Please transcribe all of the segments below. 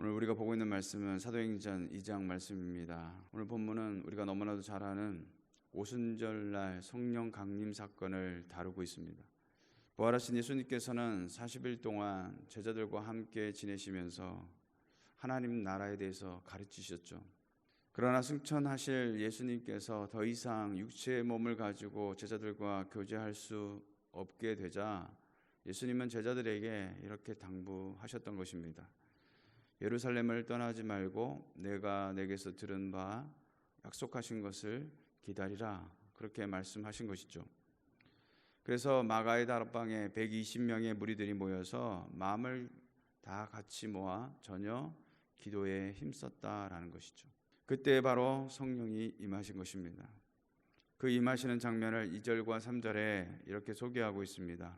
오늘 우리가 보고 있는 말씀은 사도행전 2장 말씀입니다. 오늘 본문은 우리가 너무나도 잘 아는 오순절날 성령 강림 사건을 다루고 있습니다. 부활하신 예수님께서는 40일 동안 제자들과 함께 지내시면서 하나님 나라에 대해서 가르치셨죠. 그러나 승천하실 예수님께서 더 이상 육체의 몸을 가지고 제자들과 교제할 수 없게 되자 예수님은 제자들에게 이렇게 당부하셨던 것입니다. 예루살렘을 떠나지 말고 내가 내게서 들은 바 약속하신 것을 기다리라, 그렇게 말씀하신 것이죠. 그래서 마가의 다락방에 120명의 무리들이 모여서 마음을 다 같이 모아 전혀 기도에 힘썼다라는 것이죠. 그때 바로 성령이 임하신 것입니다. 그 임하시는 장면을 2절과 3절에 이렇게 소개하고 있습니다.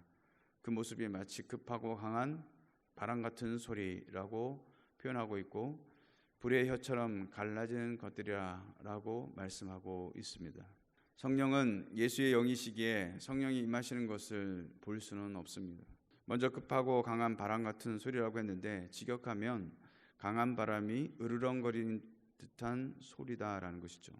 그 모습이 마치 급하고 강한 바람 같은 소리라고 표현하고 있고, 불의 혀처럼 갈라지는 것들이라고 말씀하고 있습니다. 성령은 예수의 영이시기에 성령이 임하시는 것을 볼 수는 없습니다. 먼저 급하고 강한 바람 같은 소리라고 했는데, 직역하면 강한 바람이 으르렁거리는 듯한 소리다라는 것이죠.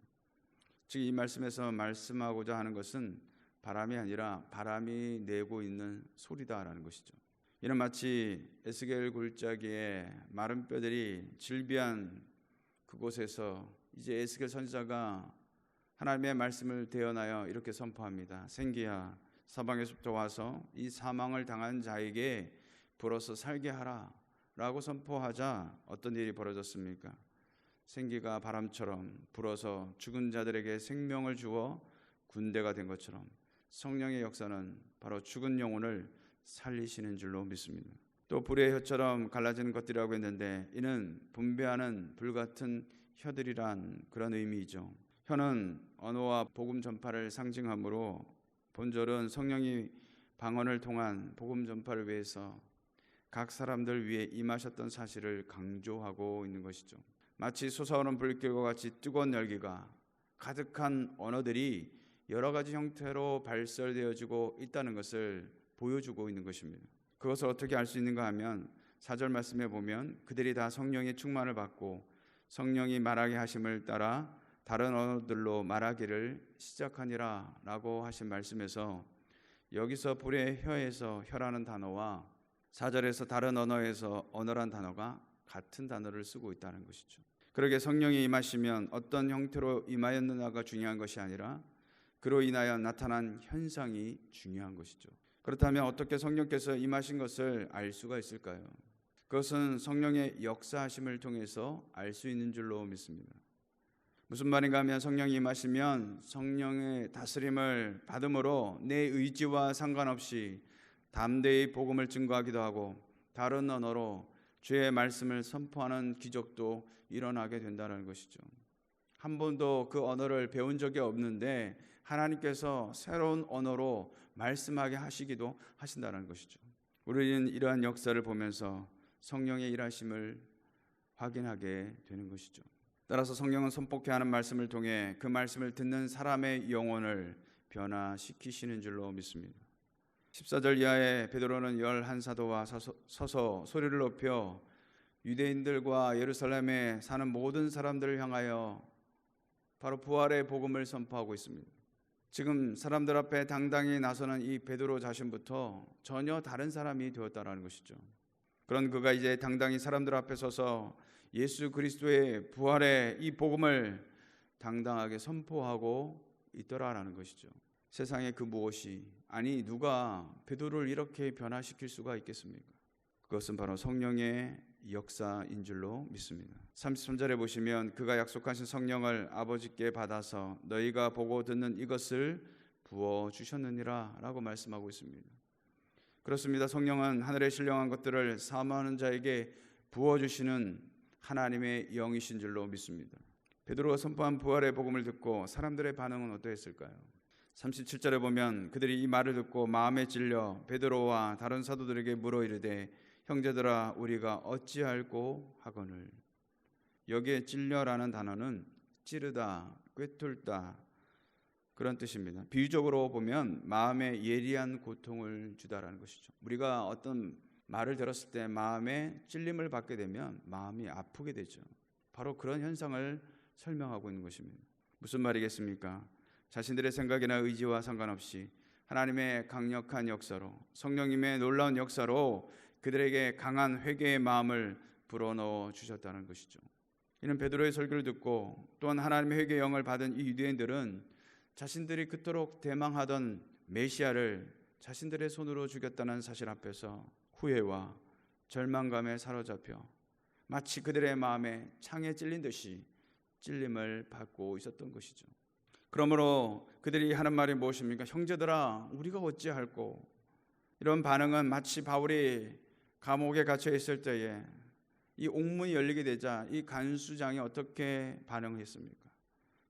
즉 이 말씀에서 말씀하고자 하는 것은 바람이 아니라 바람이 내고 있는 소리다라는 것이죠. 이는 마치 에스겔 굴짜기에 마른 뼈들이 질비한 그곳에서 이제 에스겔 선지자가 하나님의 말씀을 대언하여 이렇게 선포합니다. 생기야, 사방에서부터 와서 이 사망을 당한 자에게 불어서 살게 하라 라고 선포하자 어떤 일이 벌어졌습니까? 생기가 바람처럼 불어서 죽은 자들에게 생명을 주어 군대가 된 것처럼 성령의 역사는 바로 죽은 영혼을 살리시는 줄로 믿습니다. 또 불의 혀처럼 갈라지는 것들이라고 했는데, 이는 분배하는 불같은 혀들이란 그런 의미이죠. 혀는 언어와 복음 전파를 상징하므로 본절은 성령이 방언을 통한 복음 전파를 위해서 각 사람들 위해 임하셨던 사실을 강조하고 있는 것이죠. 마치 솟아오른 불길과 같이 뜨거운 열기가 가득한 언어들이 여러 가지 형태로 발설되어지고 있다는 것을 보여주고 있는 것입니다. 그것을 어떻게 알 수 있는가 하면 4절 말씀에 보면 그들이 다 성령의 충만을 받고 성령이 말하게 하심을 따라 다른 언어들로 말하기를 시작하니라 라고 하신 말씀에서, 여기서 불의 혀에서 혀라는 단어와 4절에서 다른 언어에서 언어란 단어가 같은 단어를 쓰고 있다는 것이죠. 그러게 성령이 임하시면 어떤 형태로 임하였느냐가 중요한 것이 아니라 그로 인하여 나타난 현상이 중요한 것이죠. 그렇다면 어떻게 성령께서 임하신 것을 알 수가 있을까요? 그것은 성령의 역사하심을 통해서 알 수 있는 줄로 믿습니다. 무슨 말인가 하면 성령이 임하시면 성령의 다스림을 받음으로 내 의지와 상관없이 담대히 복음을 증거하기도 하고 다른 언어로 주의 말씀을 선포하는 기적도 일어나게 된다는 것이죠. 한 번도 그 언어를 배운 적이 없는데 하나님께서 새로운 언어로 말씀하게 하시기도 하신다는 것이죠. 우리는 이러한 역사를 보면서 성령의 일하심을 확인하게 되는 것이죠. 따라서 성령은 선포케 하는 말씀을 통해 그 말씀을 듣는 사람의 영혼을 변화시키시는 줄로 믿습니다. 14절 이하에 베드로는 11사도와 서서 소리를 높여 유대인들과 예루살렘에 사는 모든 사람들을 향하여 바로 부활의 복음을 선포하고 있습니다. 지금 사람들 앞에 당당히 나서는 이 베드로 자신부터 전혀 다른 사람이 되었다는 것이죠. 그런 그가 이제 당당히 사람들 앞에 서서 예수 그리스도의 부활의 이 복음을 당당하게 선포하고 있더라라는 것이죠. 세상에 그 무엇이, 아니 누가 베드로를 이렇게 변화시킬 수가 있겠습니까? 그것은 바로 성령의 역사인 줄로 믿습니다. 33절에 보시면 그가 약속하신 성령을 아버지께 받아서 너희가 보고 듣는 이것을 부어주셨느니라 라고 말씀하고 있습니다. 그렇습니다. 성령은 하늘에 신령한 것들을 사모하는 자에게 부어주시는 하나님의 영이신 줄로 믿습니다. 베드로가 선포한 부활의 복음을 듣고 사람들의 반응은 어떠했을까요? 37절에 보면 그들이 이 말을 듣고 마음에 찔려 베드로와 다른 사도들에게 물어 이르되 형제들아 우리가 어찌할꼬 하거늘. 여기에 찔려라는 단어는 찌르다, 꿰뚫다 그런 뜻입니다. 비유적으로 보면 마음에 예리한 고통을 주다라는 것이죠. 우리가 어떤 말을 들었을 때 마음에 찔림을 받게 되면 마음이 아프게 되죠. 바로 그런 현상을 설명하고 있는 것입니다. 무슨 말이겠습니까? 자신들의 생각이나 의지와 상관없이 하나님의 강력한 역사로, 성령님의 놀라운 역사로 그들에게 강한 회개의 마음을 불어넣어 주셨다는 것이죠. 이는 베드로의 설교를 듣고 또한 하나님의 회개의 영을 받은 이 유대인들은 자신들이 그토록 대망하던 메시아를 자신들의 손으로 죽였다는 사실 앞에서 후회와 절망감에 사로잡혀 마치 그들의 마음에 창에 찔린 듯이 찔림을 받고 있었던 것이죠. 그러므로 그들이 하는 말이 무엇입니까? 형제들아, 우리가 어찌할꼬? 이런 반응은 마치 바울이 감옥에 갇혀 있을 때에 이 옥문이 열리게 되자 이 간수장이 어떻게 반응했습니까?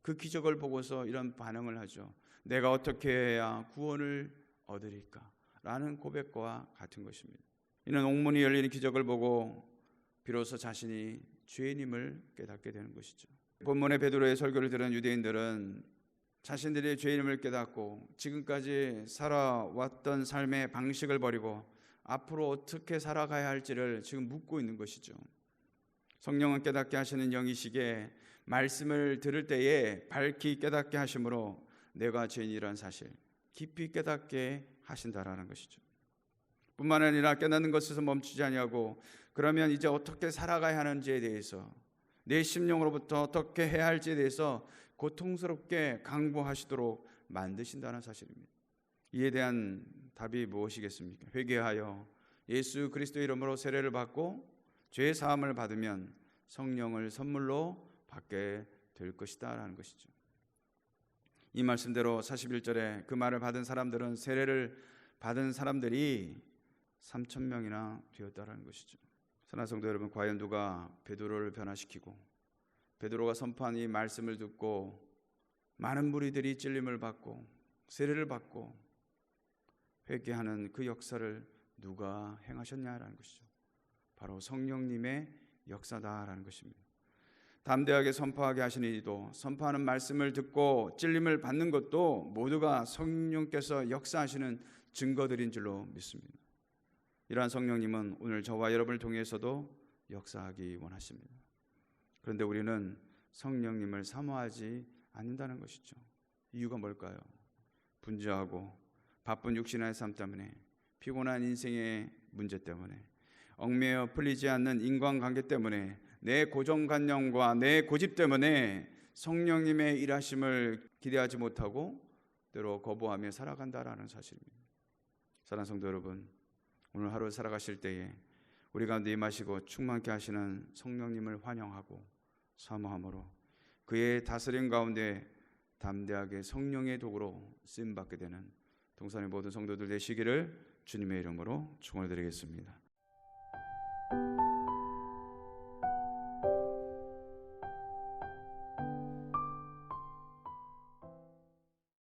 그 기적을 보고서 이런 반응을 하죠. 내가 어떻게 해야 구원을 얻으리까? 라는 고백과 같은 것입니다. 이는 옥문이 열리는 기적을 보고 비로소 자신이 죄인임을 깨닫게 되는 것이죠. 본문의 베드로의 설교를 들은 유대인들은 자신들이 죄인임을 깨닫고 지금까지 살아왔던 삶의 방식을 버리고 앞으로 어떻게 살아가야 할지를 지금 묻고 있는 것이죠. 성령은 깨닫게 하시는 영이시기에 말씀을 들을 때에 밝히 깨닫게 하심으로 내가 죄인이라는 사실 깊이 깨닫게 하신다라는 것이죠. 뿐만 아니라 깨닫는 것에서 멈추지 아니하고 그러면 이제 어떻게 살아가야 하는지에 대해서 내 심령으로부터 어떻게 해야 할지에 대해서 고통스럽게 강구하시도록 만드신다는 사실입니다. 이에 대한 답이 무엇이겠습니까? 회개하여 예수 그리스도의 이름으로 세례를 받고 죄 사함을 받으면 성령을 선물로 받게 될 것이다 라는 것이죠. 이 말씀대로 41절에 그 말을 받은 사람들은 세례를 받은 사람들이 3,000명이나 되었다라는 것이죠. 사랑하는 성도 여러분, 과연 누가 베드로를 변화시키고 베드로가 선포한 이 말씀을 듣고 많은 무리들이 찔림을 받고 세례를 받고 회개하는 그 역사를 누가 행하셨냐라는 것이죠. 바로 성령님의 역사다라는 것입니다. 담대하게 선포하게 하시는 이도 선포하는 말씀을 듣고 찔림을 받는 것도 모두가 성령께서 역사하시는 증거들인 줄로 믿습니다. 이러한 성령님은 오늘 저와 여러분을 통해서도 역사하기 원하십니다. 그런데 우리는 성령님을 사모하지 않는다는 것이죠. 이유가 뭘까요? 분주하고 바쁜 육신의 삶 때문에, 피곤한 인생의 문제 때문에, 얽매여 풀리지 않는 인간관계 때문에, 내 고정관념과 내 고집 때문에 성령님의 일하심을 기대하지 못하고 때로 거부하며 살아간다라는 사실입니다. 사랑하는 성도 여러분, 오늘 하루 살아가실 때에 우리 가운데 임하시고 충만케 하시는 성령님을 환영하고 사모함으로 그의 다스림 가운데 담대하게 성령의 도구로 쓰임받게 되는 동산의 모든 성도들 되시기를 주님의 이름으로 축원드리겠습니다.